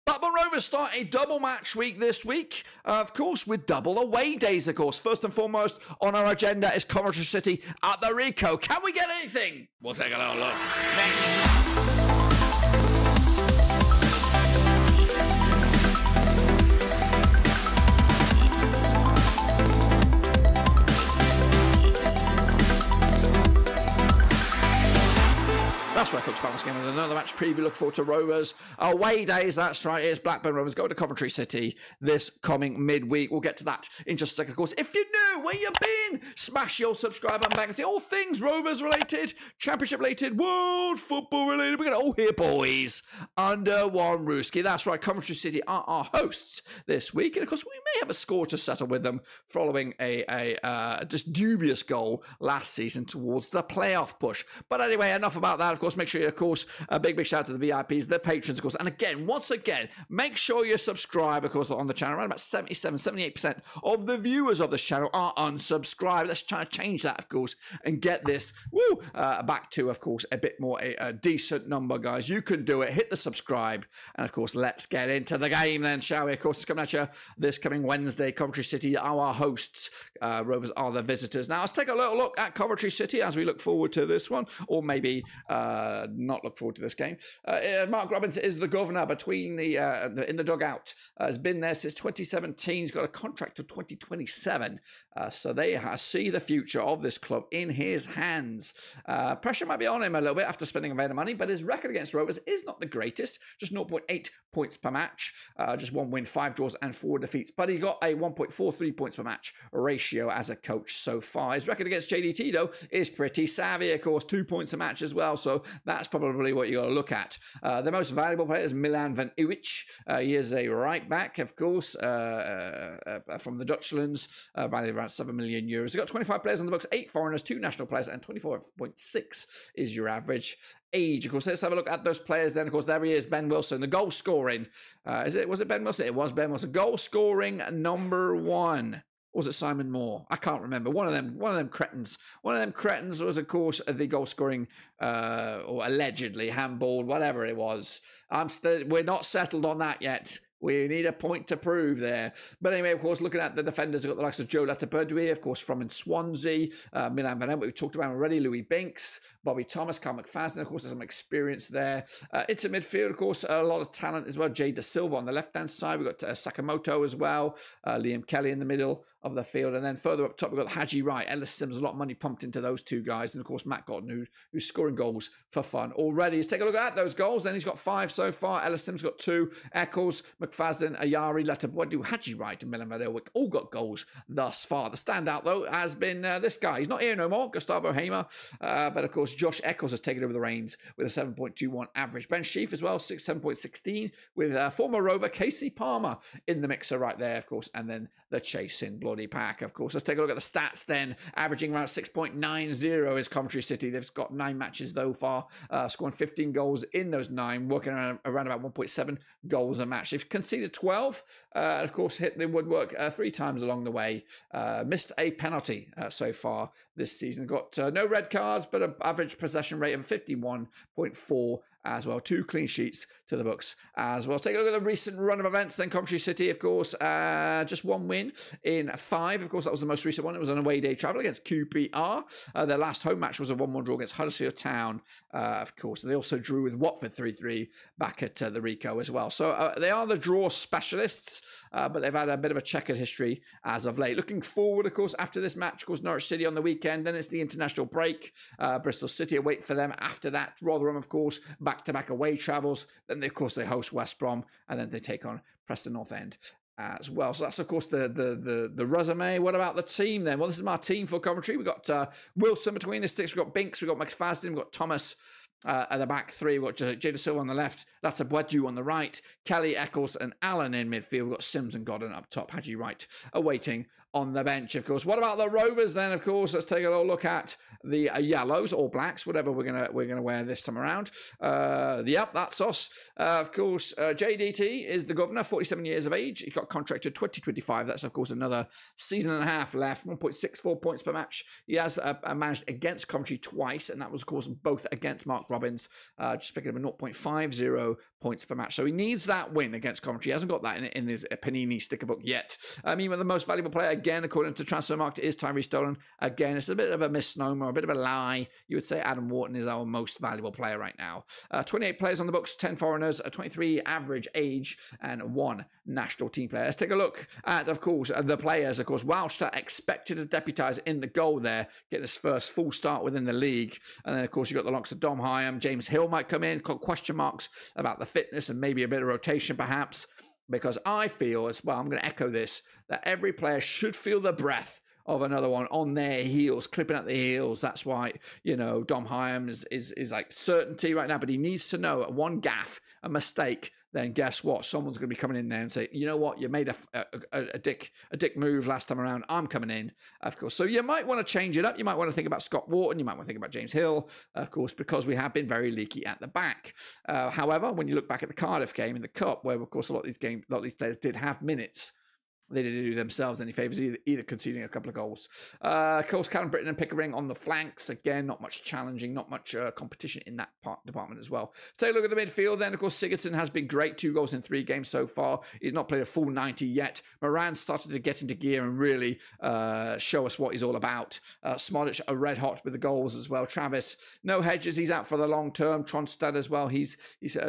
Blackburn Rovers start a double match week this week, of course, with double away days, of course. First and foremost on our agenda is Coventry City at the Rico. Can we get anything? We'll take a little look next. That's right, folks. Balance game with another match preview. Look forward to Rovers away days. That's right. It's Blackburn Rovers going to Coventry City this coming midweek. We'll get to that in just a second. Of course, if you're new, where you been? Smash your subscribe button back and see all things Rovers related, Championship related, World Football related. We're going to all here, boys, under one Rooski. That's right. Coventry City are our hosts this week, and of course, we may have a score to settle with them following a just dubious goal last season towards the playoff push. But anyway, enough about that. Of course, make sure you, of course, a big shout out to the VIPs, the patrons, of course. And again, once again, make sure you subscribe, of course, on the channel. Around about 78% of the viewers of this channel are unsubscribed. Let's try to change that, of course, and get this back to, of course, a bit more a decent number, guys. You can do it. Hit the subscribe. And, of course, let's get into the game then, shall we? Of course, it's coming at you this coming Wednesday. Coventry City are our hosts. Rovers are the visitors. Now, let's take a little look at Coventry City as we look forward to this one, or maybe not look forward to this game. Mark Robbins is the governor between in the dugout. Has been there since 2017. He's got a contract to 2027. So they see the future of this club in his hands. Pressure might be on him a little bit after spending a bit of money, but his record against Rovers is not the greatest. Just 0.8 points per match. Just 1 win, 5 draws, and 4 defeats. But he got a 1.43 points per match ratio as a coach so far. His record against JDT, though, is pretty savvy, of course. 2 points a match as well. So that's probably what you got to look at. The most valuable player is Milan van Uwich. He is a right back, of course, from the Dutchlands, valued around 7 million euros. He's got 25 players on the books, 8 foreigners, 2 national players, and 24.6 is your average age. Of course, let's have a look at those players then. Of course, there he is, Ben Wilson, the goal scoring. Was it Ben Wilson? It was Ben Wilson. Goal scoring number 1. Was it Simon Moore? I can't remember. One of them cretins. One of them cretins was, of course, the goal scoring or allegedly handballed, whatever it was. We're not settled on that yet. We need a point to prove there. But anyway, of course, looking at the defenders, we've got the likes of Joe Lataperdue, of course, from in Swansea, Milan Van Emp, we talked about him already, Louis Binks, Bobby Thomas, Carl McFadden, of course, there's some experience there. Into midfield, of course, a lot of talent as well. Jay Da Silva on the left-hand side. We've got Sakamoto as well, Liam Kelly in the middle of the field. And then further up top, we've got Haji Wright, Ellis Sims, a lot of money pumped into those two guys. And, of course, Matt Gordon, who's scoring goals for fun already. Let's take a look at those goals. Then he's got 5 so far. Ellis Sims got 2. Eccles, McFadden, Ayari, Lataperdue, Haji Wright, and Milan Van Emp all got goals thus far. The standout, though, has been this guy. He's not here no more, Gustavo Hamer. But, of course, Josh Eccles has taken over the reins with a 7.21 average. Ben Sheaf as well, 7.16, with former Rover Casey Palmer in the mixer right there, of course, and then the chasing bloody pack, of course. Let's take a look at the stats then. Averaging around 6.90 is Coventry City. They've got 9 matches so far, scoring 15 goals in those 9, working around about 1.7 goals a match. They've conceded 12, of course, hit the woodwork 3 times along the way. Missed a penalty so far this season. Got no red cards, but an average possession rate of 51.4 as well. 2 clean sheets to the books as well. Take a look at the recent run of events then. Coventry City, of course, just 1 win in 5. Of course, that was the most recent one. It was an away day travel against QPR. Their last home match was a 1-1 draw against Huddersfield Town, of course. They also drew with Watford 3-3 back at the Rico as well. So they are the draw specialists, but they've had a bit of a checkered history as of late. Looking forward, of course, after this match, of course, Norwich City on the weekend. Then it's the international break. Bristol City await for them after that. Rotherham, of course, back-to-back away travels. Then, of course, they host West Brom, and then they take on Preston North End as well. So that's, of course, the resume. What about the team then? Well, this is my team for Coventry. We've got Wilson between the sticks. We've got Binks. We've got McFadden. We've got Thomas at the back 3. We've got Jay Da Silva on the left. Lataperdue on the right. Kelly, Eccles, and Allen in midfield. We've got Sims and Godden up top. Haji Wright awaiting on the bench, of course. What about the Rovers then? Of course, let's take a little look at the yellows or blacks, whatever we're gonna wear this time around. Yep, that's us. Of course, JDT is the governor, 47 years of age. He got contracted 2025. That's of course another season and a half left. 1.64 points per match. He has managed against Coventry twice, and that was of course both against Mark Robbins. Just picking up a 0.50 points per match. So he needs that win against Coventry. He hasn't got that in his Panini sticker book yet. I mean, the most valuable player, again, according to Transfermarkt, is Tyrese Dolan. Again, it's a bit of a misnomer, a bit of a lie. You would say Adam Wharton is our most valuable player right now. 28 players on the books, 10 foreigners, a 23 average age, and 1 national team player. Let's take a look at, of course, the players. Of course, Wildstadt expected to deputise in the goal there, getting his first full start within the league. And then, of course, you've got the likes of Dom Hyam. James Hill might come in, got question marks about the fitness and maybe a bit of rotation perhaps, because I feel as well, I'm going to echo this, that every player should feel the breath of another one on their heels, clipping at the heels. That's why, you know, Dom Hyam is like certainty right now, but he needs to know at one gaff, a mistake, then guess what? Someone's going to be coming in there and say, you know what? You made a dick move last time around. I'm coming in, of course. So you might want to change it up. You might want to think about Scott Wharton. You might want to think about James Hill, of course, because we have been very leaky at the back. However, when you look back at the Cardiff game in the Cup, where of course a lot of these players did have minutes, they didn't do themselves any favours, either conceding a couple of goals. Of course, Callum Britton and Pickering on the flanks. Again, not much challenging, not much competition in that department as well. Take a look at the midfield then. Of course, Sigurdsson has been great. 2 goals in 3 games so far. He's not played a full 90 yet. Moran started to get into gear and really show us what he's all about. Smodic are red hot with the goals as well. Travis, no Hedges. He's out for the long term. Tronstad as well. He's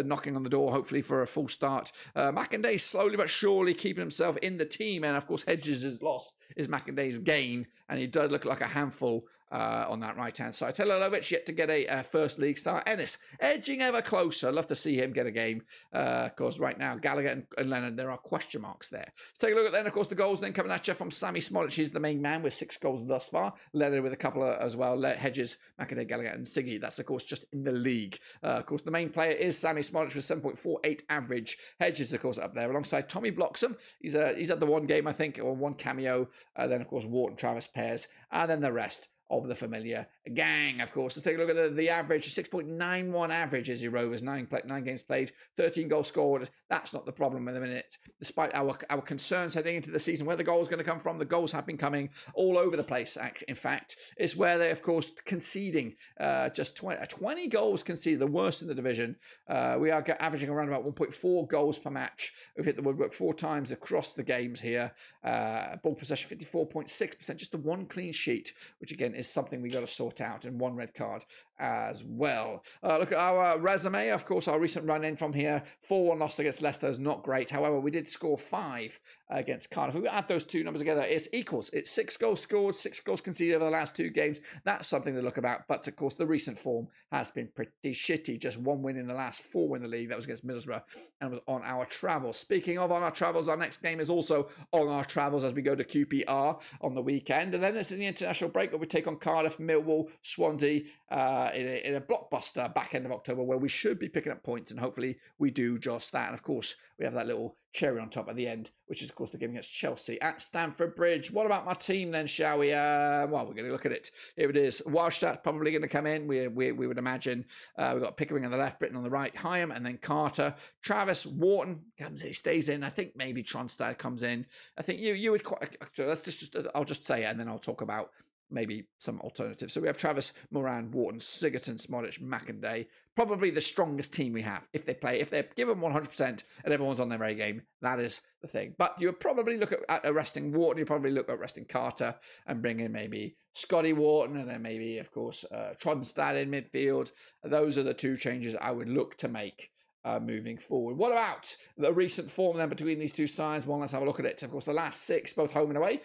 knocking on the door, hopefully, for a full start. McInday slowly but surely keeping himself in the team. And of course, Hedges' loss is McInday's gain, and he does look like a handful on that right-hand side. Telalovic yet to get a first league start. Ennis edging ever closer. Love to see him get a game. Of course, right now, Gallagher and Leonard, there are question marks there. Let's take a look at then, of course, the goals then coming at you from Sammy Smodic. He's the main man with 6 goals thus far. Leonard with a couple as well. Hedges, McInday, Gallagher, and Siggy. That's, of course, just in the league. Of course, the main player is Sammy Smodic with 7.48 average. Hedges, of course, up there alongside Tommy Bloxham. He's had the one game, I think, or one cameo. Then, of course, Wharton, Travis pairs, and then the rest of the familiar gang, of course. Let's take a look at the average. 6.91 average is your Rovers. 9 games played, 13 goals scored. That's not the problem at the minute. Despite our concerns heading into the season, where the goals going to come from, the goals have been coming all over the place. In fact, it's where they, of course, conceding just 20 goals conceded, the worst in the division. We are averaging around about 1.4 goals per match. We've hit the woodwork 4 times across the games here. Ball possession 54.6%, just the 1 clean sheet, which again is something we got to sort out, and 1 red card as well. Look at our resume. Of course, our recent run in from here, 4-1 loss against Leicester is not great. However, we did score 5 against Cardiff. If we add those 2 numbers together, it's equals. It's 6 goals scored, 6 goals conceded over the last 2 games. That's something to look about. But of course, the recent form has been pretty shitty. Just 1 win in the last 4 in the league. That was against Middlesbrough and was on our travels. Speaking of on our travels, our next game is also on our travels as we go to QPR on the weekend. And then it's in the international break where we take on Cardiff, Millwall, Swansea in a blockbuster back end of October, where we should be picking up points, and hopefully we do just that. And of course, we have that little cherry on top at the end, which is of course the game against Chelsea at Stamford Bridge. What about my team then, shall we? Well, we're going to look at it. Here it is. Wildstadt's probably going to come in, we would imagine. We've got Pickering on the left, Britton on the right, Hyam, and then Carter. Travis, Wharton comes in, stays in. I think maybe Tronstad comes in. I think you would quite, I'll just say it, and then I'll talk about maybe some alternatives. So we have Travis, Moran, Wharton, Sigurdsson, Smodic, McInday. Probably the strongest team we have. If they're given 100% and everyone's on their very game, that is the thing. But you would probably look at arresting Wharton. You'd probably look at arresting Carter and bring in maybe Scotty Wharton, and then maybe, of course, Tronstad in midfield. Those are the 2 changes I would look to make moving forward. What about the recent form then between these 2 sides? Well, let's have a look at it. Of course, the last 6, both home and away.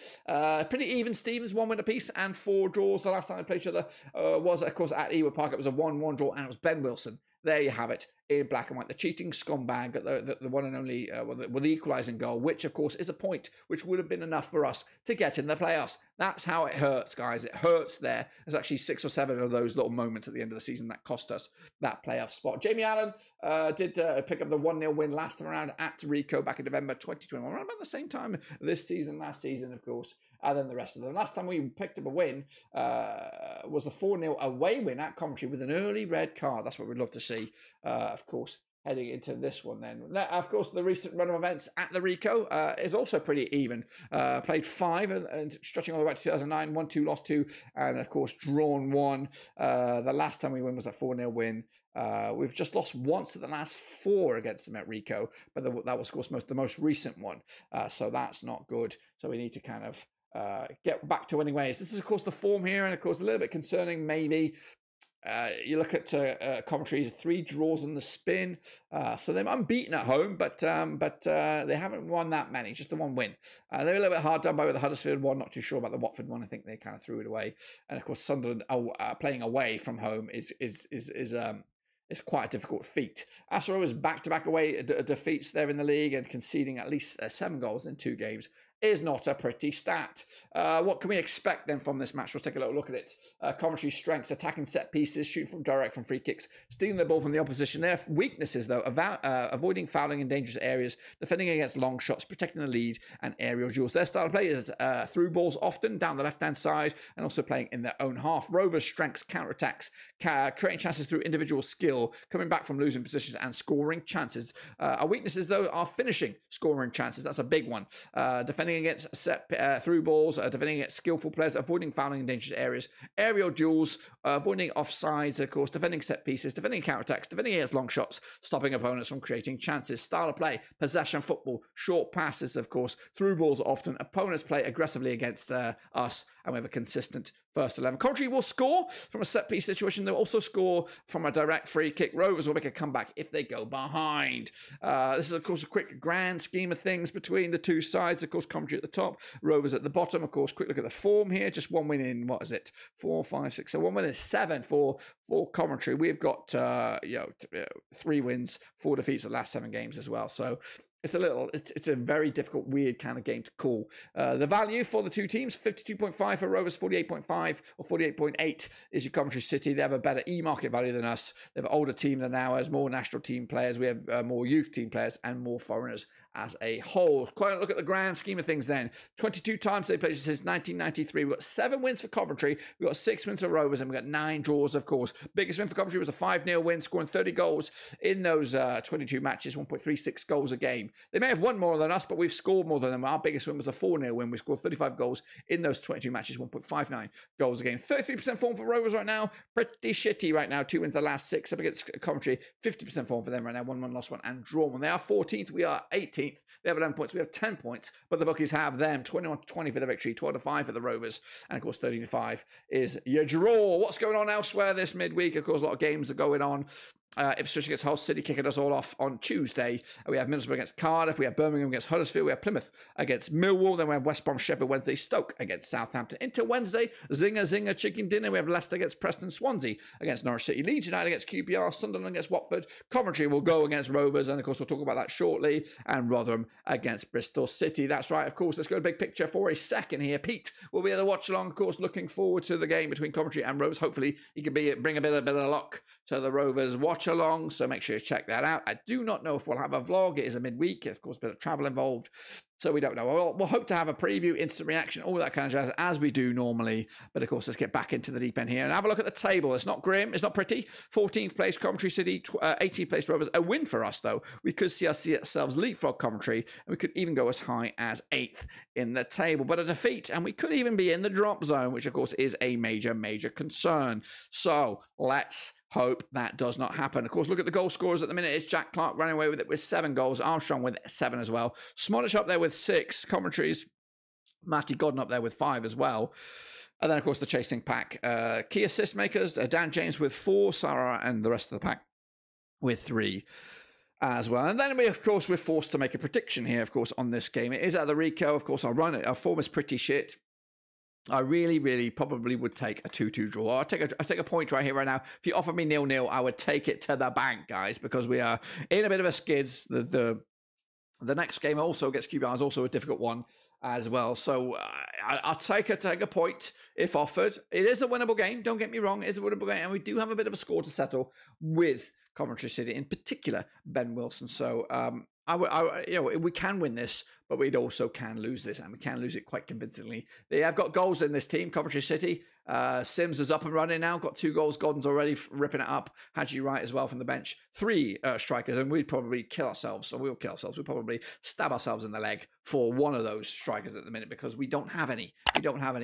Pretty even, Stevens, 1 win apiece and 4 draws. The last time they played each other was, of course, at Ewood Park. It was a 1-1 draw, and it was Ben Wilson there you have it in black and white. The cheating scumbag, the one and only, the equalising goal, which of course is a point which would have been enough for us to get in the playoffs. That's how it hurts, guys. It hurts there. There's actually 6 or 7 of those little moments at the end of the season that cost us that playoff spot. Jamie Allen did pick up the 1-0 win last time around at Rico back in November 2021, around about the same time this season, last season, of course, and then the rest of them. Last time we picked up a win was a 4-0 away win at Coventry with an early red card. That's what we'd love to see, of course, heading into this one then. Of course, the recent run of events at the Rico is also pretty even. Played 5 and stretching all the way to 2009, won 2, lost 2, and of course drawn 1. The last time we won was a 4-0 win. We've just lost once at the last 4 against them at Rico, but that was, of course, the most recent one. So that's not good. So we need to kind of get back to winning ways. This is, of course, the form here, and of course, a little bit concerning maybe. You look at Coventry's 3 draws in the spin, so they're unbeaten at home, but they haven't won that many, just the 1 win. They're a little bit hard done by with the Huddersfield one. Not too sure about the Watford one. I think they kind of threw it away. And of course, Sunderland playing away from home is quite a difficult feat. As for Rovers back-to-back away defeats there in the league and conceding at least 7 goals in 2 games is not a pretty stat. What can we expect then from this match? Let's take a little look at it. Coventry's strengths: attacking set pieces, shooting from direct from free kicks, stealing the ball from the opposition. Their weaknesses, though, avoiding fouling in dangerous areas, defending against long shots, protecting the lead, and aerial duels. Their style of play is through balls often down the left-hand side and also playing in their own half. Rovers' strengths: counter-attacks, creating chances through individual skill, coming back from losing positions and scoring chances. Our weaknesses, though, are finishing, scoring chances. That's a big one. Defending against set through balls, defending against skillful players, avoiding fouling in dangerous areas, aerial duels, avoiding offsides, of course, defending set pieces, defending counterattacks, defending against long shots, stopping opponents from creating chances. Style of play: possession football, short passes, of course, through balls often. Opponents play aggressively against us, and we have a consistent first 11. Coventry will score from a set piece situation. They'll also score from a direct free kick. Rovers will make a comeback if they go behind. This is, of course, a quick grand scheme of things between the two sides. Of course, Coventry at the top, Rovers at the bottom. Of course, quick look at the form here. Just 1 win in, 4, 5, 6. So 1 win in 7 for Coventry. We've got 3 wins, 4 defeats the last 7 games as well. So it's a very difficult, weird kind of game to call. The value for the two teams: 52.5 for Rovers, 48.5 or 48.8 is your Coventry City. They have a better e-market value than us. They have an older team than ours, more national team players. We have more youth team players and more foreigners as a whole. Quite a look at the grand scheme of things then. 22 times they played since 1993. We've got 7 wins for Coventry. We've got 6 wins for Rovers, and we've got 9 draws, of course. Biggest win for Coventry was a 5-0 win, scoring 30 goals in those 22 matches, 1.36 goals a game. They may have won more than us, but we've scored more than them. Our biggest win was a 4-0 win. We scored 35 goals in those 22 matches, 1.59 goals a game. 33% form for Rovers right now. Pretty shitty right now. 2 wins the last 6 up against Coventry. 50% form for them right now. 1-1, lost 1, and drawn 1. They are 14th. We are 18th. They have 11 points. We have 10 points, but the bookies have them 21-20 for the victory, 12-5 for the Rovers, and of course 13-5 is your draw. What's going on elsewhere this midweek? Of course, a lot of games are going on. Ipswich against Hull City kicking us all off on Tuesday. We have Middlesbrough against Cardiff. We have Birmingham against Huddersfield. We have Plymouth against Millwall. Then we have West Brom, Sheffield Wednesday, Stoke against Southampton. Into Wednesday, Zinger chicken dinner. We have Leicester against Preston, Swansea against Norwich City, Leeds United against QPR, Sunderland against Watford, Coventry will go against Rovers, and of course we'll talk about that shortly, and Rotherham against Bristol City. That's right, of course. Let's go to big picture for a second here. Pete will be at the watch along, of course, looking forward to the game between Coventry and Rovers. Hopefully he can bring a bit of luck to the Rovers watch along, so make sure you check that out. I do not know if we'll have a vlog. It is a midweek, of course, a bit of travel involved, so we don't know. We'll hope to have a preview, instant reaction, all that kind of jazz, as we do normally. But of course, let's get back into the deep end here and have a look at the table. It's not grim, it's not pretty. 14th place Coventry City, 18th place Rovers. A win for us, though. We could see ourselves leapfrog Coventry, and we could even go as high as 8th in the table. But a defeat, and we could even be in the drop zone, which of course is a major concern. So let's hope that does not happen. Of course, look at the goal scorers at the minute. It's Jack Clark running away with it with 7 goals. Armstrong with 7 as well. Smollish up there with 6. Coventry's Matty Godden up there with 5 as well. And then, of course, the chasing pack. Key assist makers, Dan James with 4. Sarah and the rest of the pack with 3 as well. And then, we're forced to make a prediction here, of course, on this game. It is at the Rico. Of course, our form is pretty shit. I really, really probably would take a 2-2 draw. I'll take a point right here, right now. If you offer me 0-0, I would take it to the bank, guys, because we are in a bit of a skids. The next game also against QPR is also a difficult one as well. So I'll take a point if offered. It is a winnable game. Don't get me wrong. It is a winnable game. And we do have a bit of a score to settle with Coventry City, in particular, Ben Wilson. So we can win this, but we also can lose this, and we can lose it quite convincingly. They have got goals in this team, Coventry City. Sims is up and running now, got 2 goals. Gordon's already ripping it up. Hadji Wright as well from the bench. 3 strikers, and we'd probably kill ourselves. So we'll kill ourselves. We'll probably stab ourselves in the leg for one of those strikers at the minute, because we don't have any.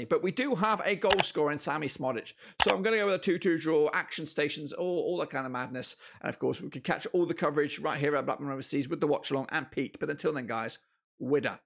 But we do have a goal scorer in Sammy Smodic. So I'm going to go with a 2-2 draw, action stations, all that kind of madness. And of course, we can catch all the coverage right here at Blackburn Roverseas with the watch along and Pete. But until then, guys, we're done.